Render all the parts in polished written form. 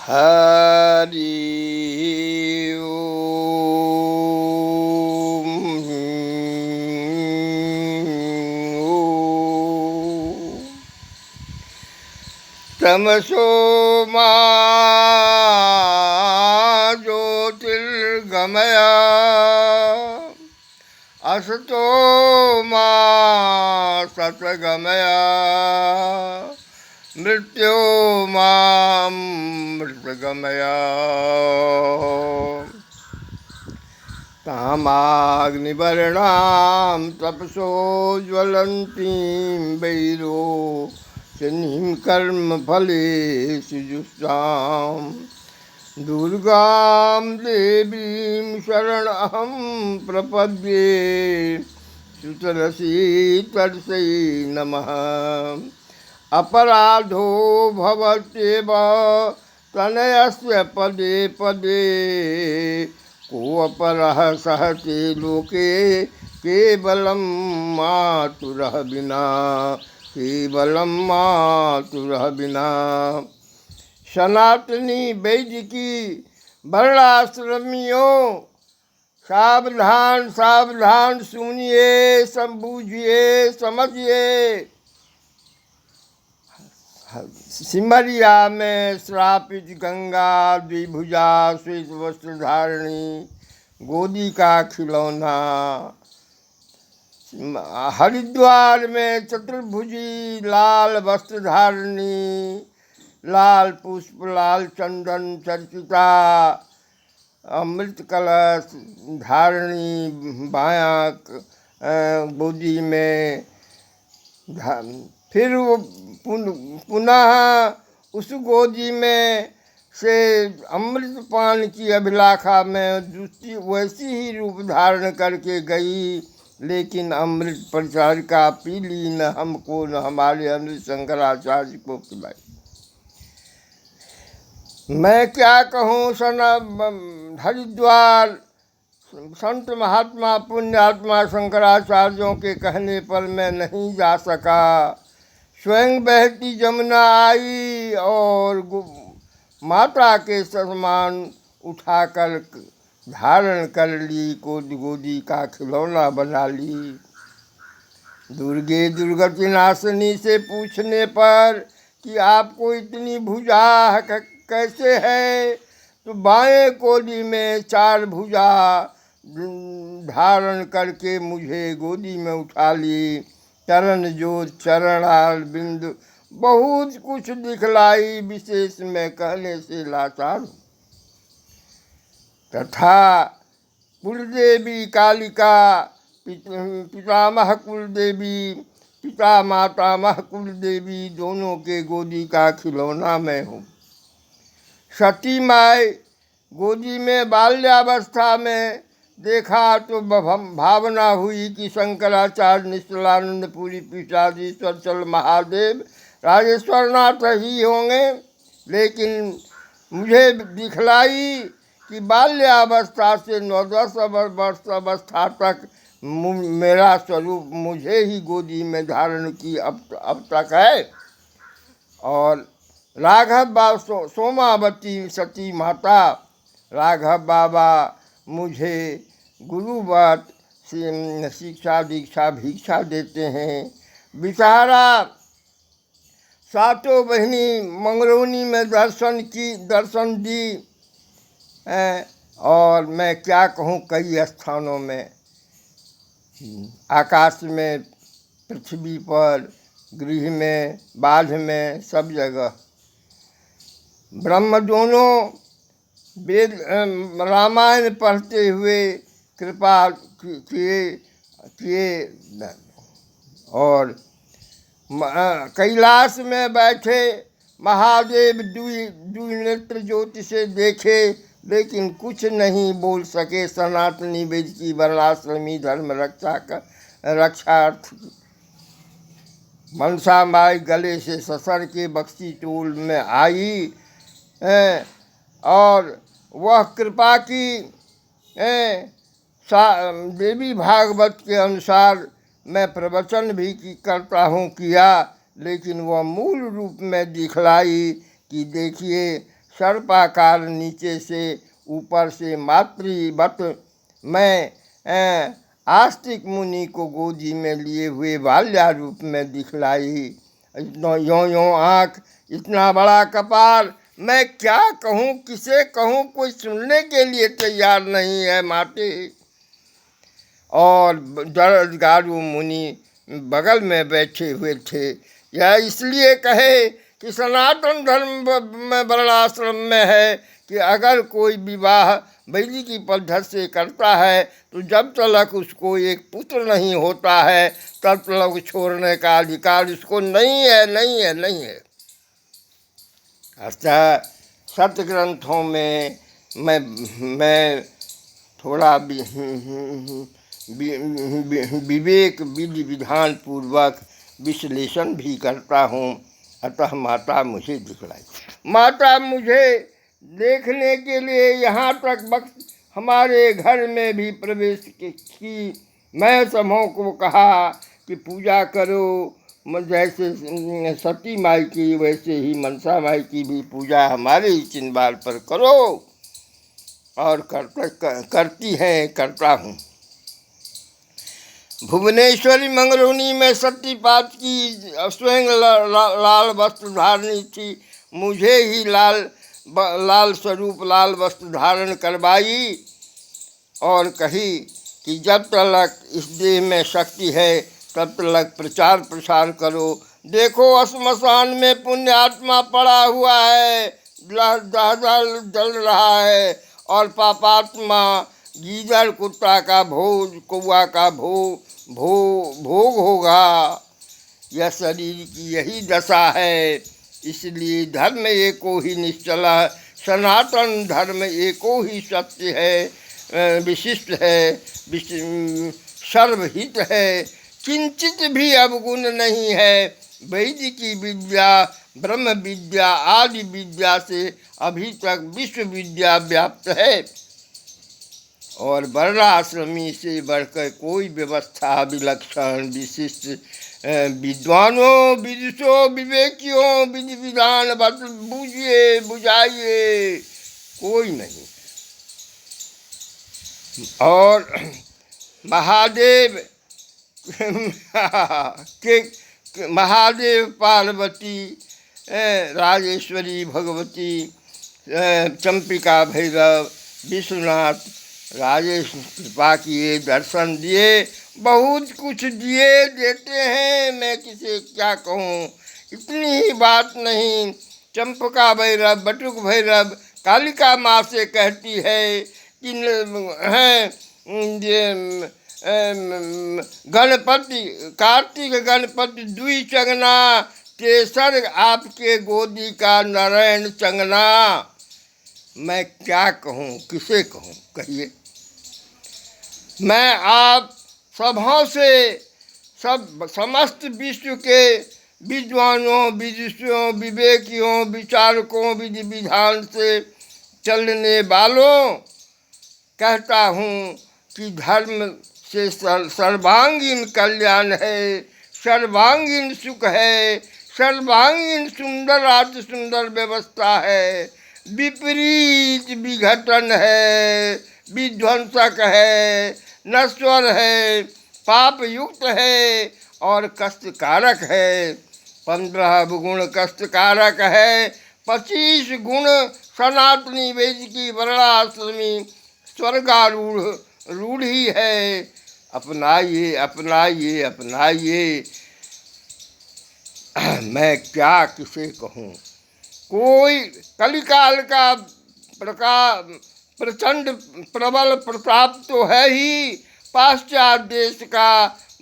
हरि ओम। तमसो मा ज्योतिर्गमय असतो मा सतगमय मृत्यो मां मृतगमय। तामाग्निवर्णां तपसो ज्वलन्तीं वैरो शनिं कर्मफलेषु जुष्टां दुर्गां देवीं शरणहं प्रपद्ये सुतरसी तर्षै नमः। अपराधो भवत्येव तनयस्य पदे पदे को अपरः सहते लोके केवलं मातुरः विना केवलं मातुरः विना। सनातनी वैदिकी वर्णाश्रमियों सावधान सावधान सुनिए, समझिए समझिए। सिमरिया में श्रापित गंगा द्विभुजा श्वेत वस्त्र धारणी गोदी का खिलौना, हरिद्वार में चतुर्भुजी लाल वस्त्र धारणी लाल पुष्प लाल चंदन चर्चिता अमृत कलश धारणी बाया गोदी में। फिर वो पुनः उस गोदी में से अमृत पान की अभिलाषा में दूसरी वैसी ही रूप धारण करके गई, लेकिन अमृत परिचारिका पी ली, न हमको न हमारे अमृत शंकराचार्य को पिलाई। मैं क्या कहूँ हरिद्वार संत महात्मा पुण्यात्मा शंकराचार्यों के कहने पर मैं नहीं जा सका। स्वयं बहती जमुना आई और माता के समान उठाकर धारण कर ली, गोदी का खिलौना बना ली। दुर्गे दुर्गति नाशिनी से पूछने पर कि आपको इतनी भुजा कैसे है, तो बाएं गोदी में 4 भुजा धारण करके मुझे गोदी में उठा ली। चरण जोत चरणार बिंदु बहुत कुछ दिखलाई, विशेष में कहने से लाचार हूँ। तथा कुलदेवी कालिका पितामह कुलदेवी पिता मातामह कुलदेवी दोनों के गोदी का खिलौना मैं हूँ। सती माई गोदी में बाल्यावस्था में देखा तो भावना हुई कि शंकराचार्य निश्चलानंद पुरी पीठाधीश्वर चल महादेव राजेश्वरनाथ ही होंगे, लेकिन मुझे दिखलाई कि बाल्यावस्था से 9-10 वर्ष अवस्था तक मेरा स्वरूप मुझे ही गोदी में धारण की अब तक है। और राघव बाबा सोमावती सती माता राघव बाबा मुझे गुरुवत शिक्षा दीक्षा भिक्षा देते हैं। बेचारा सातों बहनी मंगरौनी में दर्शन दी। और मैं क्या कहूँ, कई स्थानों में आकाश में, पृथ्वी पर, गृह में, बाढ़ में, सब जगह ब्रह्म दोनों वेद रामायण पढ़ते हुए कृपा किए और कैलाश में बैठे महादेव दुई नेत्र ज्योति से देखे, लेकिन कुछ नहीं बोल सके। सनातनी वेद की वर्णाश्रमी धर्म रक्षार्थ मनसा माई गले से ससर के बक्सी टोल में आई और वह कृपा की देवी भागवत के अनुसार मैं प्रवचन भी करता हूँ किया, लेकिन वह मूल रूप में दिखलाई कि देखिए सर्पाकार, नीचे से ऊपर से मातृवत मैं आस्तिक मुनि को गोदी में लिए हुए बाल्या रूप में दिखलाई। इतना यों आँख, इतना बड़ा कपाल, मैं क्या कहूँ, किसे कहूँ, कोई सुनने के लिए तैयार नहीं है माते। और जरदगारू मुनि बगल में बैठे हुए थे। यह इसलिए कहे कि सनातन धर्म में वर्णाश्रम में है कि अगर कोई विवाह वैदिक पद्धति से करता है तो जब तक उसको एक पुत्र नहीं होता है तब तक छोड़ने का अधिकार उसको नहीं है, नहीं है, नहीं है। अतः सत्य ग्रंथों में मैं थोड़ा विवेक विधि विधान पूर्वक विश्लेषण भी करता हूँ। अतः माता मुझे दिखलाई। माता मुझे देखने के लिए यहाँ तक हमारे घर में भी प्रवेश की। मैं सबों को कहा कि पूजा करो, जैसे सती माई की वैसे ही मनसा माई की भी पूजा हमारे ही चिन्हवार पर करो। और करती हैं, करता हूँ। भुवनेश्वरी मंगरूनी में सतीपात की स्वयं लाल वस्त्र धारणी थी। मुझे ही लाल स्वरूप लाल वस्त्र धारण करवाई और कही कि जब तक इस देह में शक्ति है तब तक प्रचार प्रसार करो। देखो श्मशान में पुण्य आत्मा पड़ा हुआ है, जल रहा है, और पापात्मा गीदड़ कुत्ता का भोज, कौआ का भोग होगा। यह शरीर की यही दशा है। इसलिए धर्म एको ही निश्चला, सनातन धर्म एको ही सत्य है, विशिष्ट है, सर्वहित है, किंचित भी अवगुण नहीं है। वैदिकी विद्या, ब्रह्म विद्या आदि विद्या से अभी तक विश्व विद्या व्याप्त है और वर्णाश्रमी से बढ़कर कोई व्यवस्था विलक्षण विशिष्ट विद्वानों, विदुषों, विवेकियों, विधि विधान बूझिए बुझाइए कोई नहीं। और महादेव महादेव, पार्वती, राजेश्वरी, भगवती, चंपिका, भैरव, विश्वनाथ, राजेश कृपा किए, दर्शन दिए, बहुत कुछ दिए, देते हैं। मैं किसे क्या कहूँ, इतनी ही बात नहीं। चंपका भैरव, बटुक भैरव, कालिका माँ से कहती है कि गणपति, कार्तिक गणपति दुई चंगना, केसर आपके गोदी का नारायण चंगना। मैं क्या कहूँ, किसे कहूँ, कहिए। मैं आप सबों से, समस्त विश्व के विद्वानों, विदुषों, विवेकियों, विचारकों, विधि विधान से चलने वालों कहता हूँ कि धर्म से सर्वांगीण कल्याण है, सर्वांगीण सुख है, सर्वांगीण सुंदर अति सुंदर व्यवस्था है। विपरीत विघटन है, विध्वंसक है, नश्वर है, पाप युक्त है और कष्टकारक है। 15 गुण कष्टकारक है, 25 गुण सनातनी वैदिकी वर्णाश्रमी स्वर्गारूढ़ ही है। अपनाइए, अपनाइए, अपनाइए। मैं क्या किसे कहूँ। कोई कलिकाल का प्रचंड प्रबल प्रताप तो है ही। पाश्चात्य देश का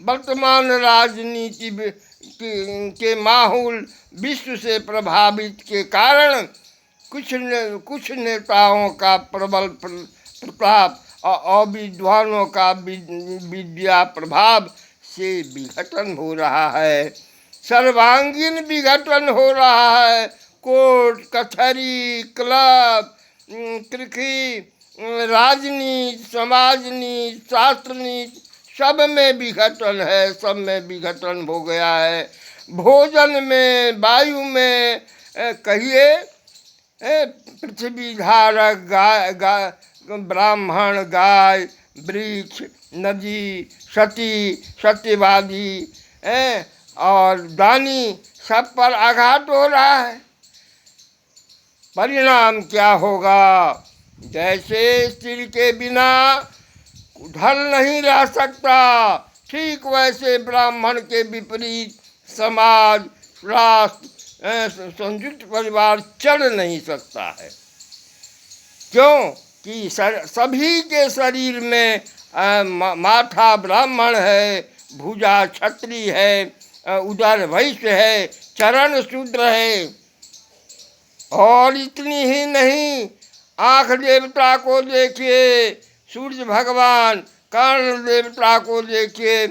वर्तमान राजनीति के माहौल विश्व से प्रभावित के कारण कुछ नेताओं का प्रबल प्रताप और विद्वानों का विद्या प्रभाव से विघटन हो रहा है, सर्वांगीण विघटन हो रहा है। कोर्ट कचहरी, क्लब, कृषि, राजनीति, समाजनीति, शास्त्रनीति सब में विघटन है, सब में विघटन हो गया है। भोजन में, वायु में, कहिए पृथ्वी धारक गाय ब्राह्मण, गाय, वृक्ष, नदी, सती, सत्यवादी और दानी, सब पर आघात हो रहा है। परिणाम क्या होगा? जैसे स्त्री के बिना ढल नहीं रह सकता, ठीक वैसे ब्राह्मण के विपरीत समाज, राष्ट्र, संयुक्त परिवार चल नहीं सकता है। क्यों कि सभी के शरीर में माथा ब्राह्मण है, भुजा क्षत्रिय है, उदर वैश्य है, चरण शूद्र है। और इतनी ही नहीं, आँख देवता को देखिए, सूर्य भगवान, कर्ण देवता को देखिए,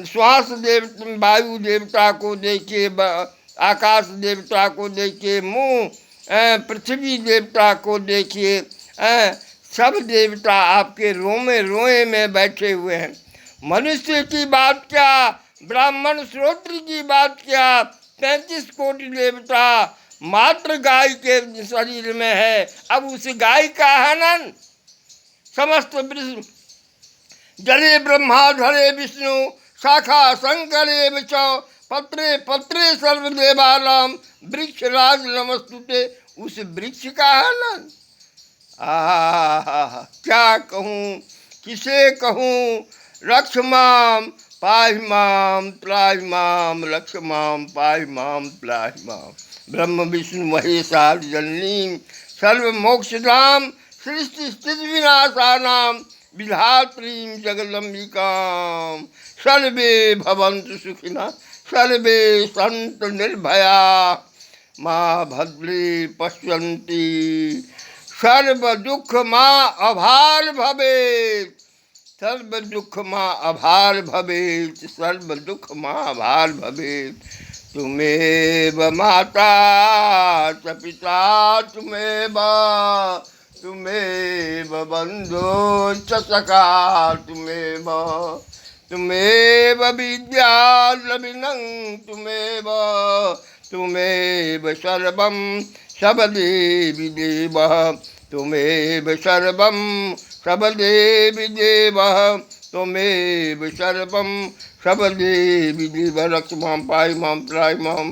श्वास वायु देवता को देखिए, आकाश देवता को देखिए, मुँह पृथ्वी देवता को देखिए, सब देवता आपके रोमे रोए में बैठे हुए हैं। मनुष्य की बात क्या, ब्राह्मण श्रोत्र की बात क्या, 35 कोटि देवता मात्र गाय के शरीर में है। अब उस गाय का हनन समस्त जले ब्रह्मा धरे विष्णु शाखा शंकरे विच पत्रे पत्रे सर्वदेवानाम वृक्षराज नमस्तुते, उस वृक्ष का हनन। क्या कहूँ, किसे कहूँ? रक्ष माम पाहि माम त्राहि माम, रक्ष माम पाहि माम त्राहि माम। ब्रह्म विष्णु महेशादि जननीं सर्वमोक्षधाम सृष्टि स्थिति विनाशानां विधात्रीं जगदम्बिकां। सर्वे भवन्तु सुखिनः, सर्वे सन्तु निर्भया, मा भद्रे पश्यन्ति, सर्व दुख माँ अभार भवेत्, सर्व दुख माँ अभार भवेत्, सर्व दुख माँ अभार भवेत्। तुमेव माता च पिता तुमेव, तुमेव बन्धो च सखा तुमेव, तुमेव विद्या द्रविणं तुमेव, तुमेव सर्वं सबदेवि देवः, तुमेव सर्वं सबदेवि देवः, तुमेव सर्वं सबदेवि देवः। रक्ष मां पाहि मां त्राहि मां।